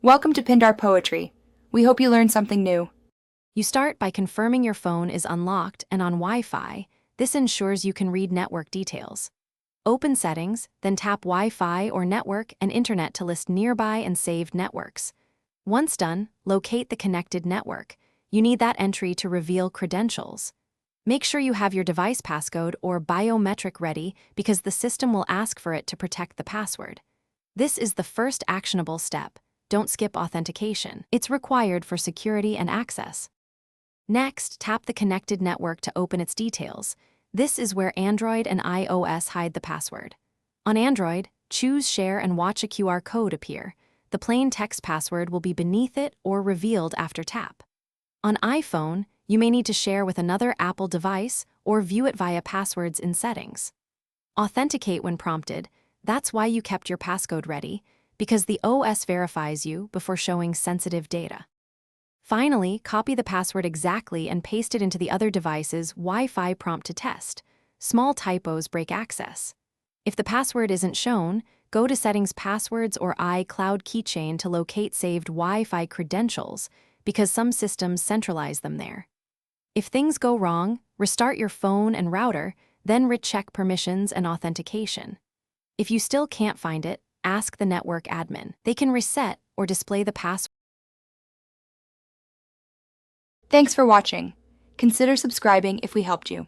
Welcome to Pindar Poetry. We hope you learned something new. You start by confirming your phone is unlocked and on Wi-Fi. This ensures you can read network details. Open Settings, then tap Wi-Fi or Network and Internet to list nearby and saved networks. Once done, locate the connected network. You need that entry to reveal credentials. Make sure you have your device passcode or biometric ready because the system will ask for it to protect the password. This is the first actionable step. Don't skip authentication. It's required for security and access. Next, tap the connected network to open its details. This is where Android and iOS hide the password. On Android, choose Share and watch a QR code appear. The plain text password will be beneath it or revealed after tap. On iPhone, you may need to share with another Apple device or view it via Passwords in Settings. Authenticate when prompted. That's why you kept your passcode ready, because the OS verifies you before showing sensitive data. Finally, copy the password exactly and paste it into the other device's Wi-Fi prompt to test. Small typos break access. If the password isn't shown, go to Settings Passwords or iCloud Keychain to locate saved Wi-Fi credentials, because some systems centralize them there. If things go wrong, restart your phone and router, then recheck permissions and authentication. If you still can't find it, ask the network admin. They can reset or display the password. Thanks for watching. Consider subscribing if we helped you.